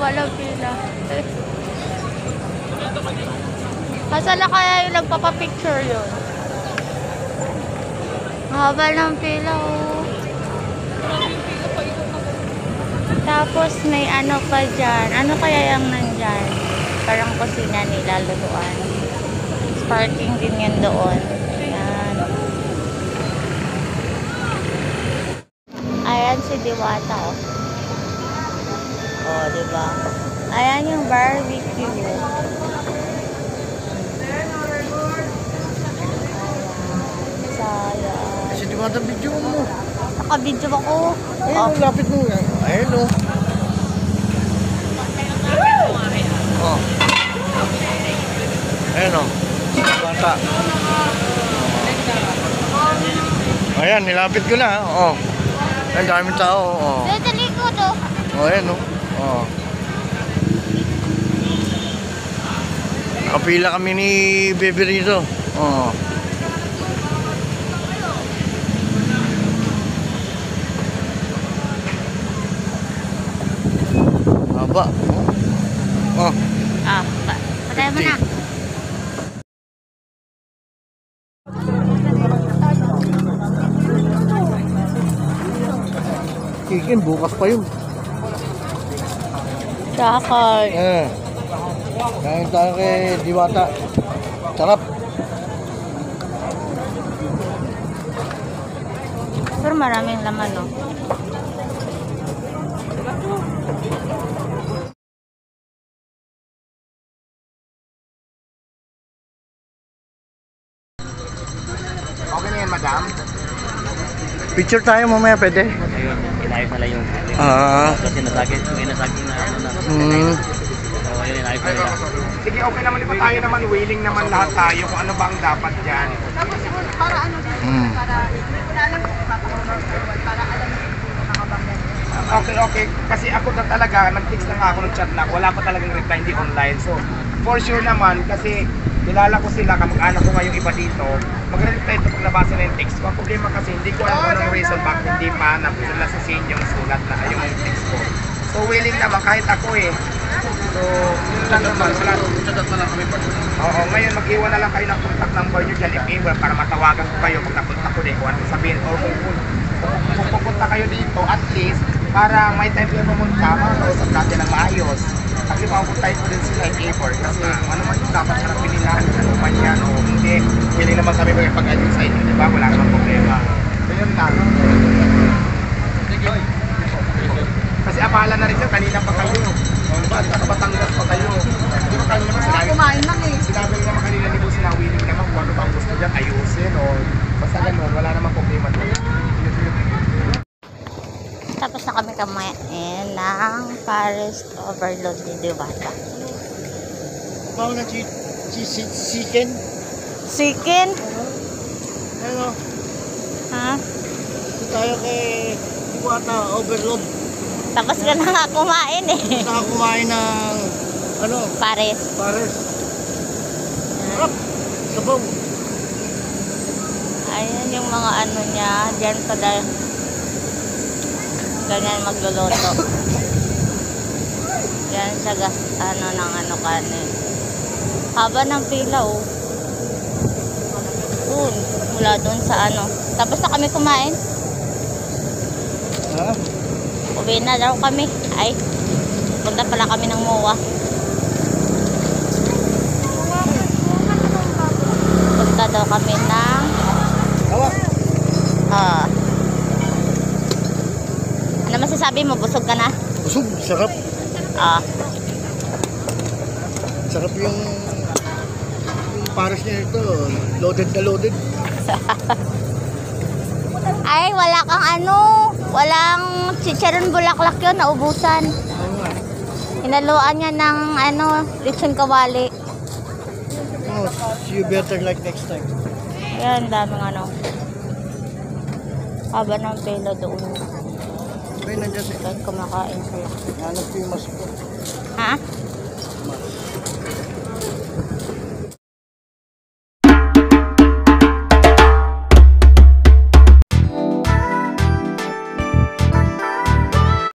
Haba ng pila. Asan na kaya yung nagpapapicture yun? Haba ng pila, oh. Tapos may ano pa dyan. Ano kaya yung nandyan? Parang kusina nila, lutuan. Parking din yan doon. Ayan. Ayan si Diwata, oh. Oh, diba? Ayan yung barbecue. Sayang. Kasi Diwata video mo. Naka-video ako. Ayun, oh. Lapit mo. Ayun, oh. Oh. Ayun, oh. Bata. Ayan, nilapit ko na. Oh. Ang daming tao. Oh. Dito likod, oh. Oh, ayan, oh. Oh. Nakapila kami ni Bebe rito. Oh. Haba. Oh. Ah, patay mo na. Chicken, bukas pa yun. Kakay. Kain tayo kay Diwata. Sarap. Pero maraming laman, no? Okay na yan, madam? Picture tayo mamaya, pwede? Ayun, inayos na lang yung kasi nasagin, may nasagin na ano na. So, ayun, inayos na lang. Sige, okay naman ito tayo naman, willing naman lahat tayo kung ano ba ang dapat dyan. Tapos siguro para ano din, para alam ko para alam ko nakabangyan. Okay. Kasi ako na talaga, nag-text na nga ako ng chat na, wala pa talagang reply, hindi online. So, for sure naman, kasi kilala ko sila, kamag-anak ko nga yung iba dito, magre-reply ito pag nabasa na yung text ko. Ang problema kasi, hindi ko alam kung anong reason bakit hindi pa nasa scene yung sulat na yung text ko. So, willing naman, kahit ako eh. So, yun lang naman. Chatat na lang kami pa. Oo, ngayon mag-iwan na lang kayo ng contact number nyo dyan if ever para matawagan ko kayo pag napunta ko din kung ano sabihin or kung pupunta kayo dito at least para may time kayo pumunta, makausap natin ng maayos. Kasi mapupuntahin ko din sila if ever kasi ano man yung dapat harapin nila, ano man yan o hindi. Pili naman kami pag-adyo sa inyo, di ba? Wala namang problema. So yun lang. Kasi abala na rin siya, kanina pa kayo. Diba? Nakabatanggap pa kayo. Di ba kanina naman sinabi? Kumain lang eh. Sinabi naman kanina ni Boss na willing naman kung ano bang gusto dyan, ayusin o basta ganun, wala namang problema doon. Tapos na kami kumain ng Paris Overload ni Diwata. Pao na chicken. Chicken? Ano? Ha? Ito tayo kay Diwata Overload. Tapos ka na nga kumain eh. Basta kumain ng ano? Paris. Pares. Sarap. Sabaw. Ayan yung mga ano niya. Diyan pa dahil. Ganyan magluluto. Yan sa ano ng ano kanin. Haba ng pila, oh. Mula doon sa ano. Tapos na kami kumain. Ha? Uwi na daw kami. Ay, punta pala kami ng MOA. Punta daw kami ng Tawa. ano masasabi mo? Busog ka na? Busog. Sarap. Sarap yung pares niya ito. Loaded na loaded. Ay, wala kang ano. Walang chicharon bulaklak yun. Naubusan. Oo nga. Hinaluan niya ng ano, lechon kawali. Oh, you better like next time. Ayan, daming ano. Haba ng pelo doon. Ay, nandiyan eh. Doon kumakain sila. Hanap ko yung mask ko. Ha?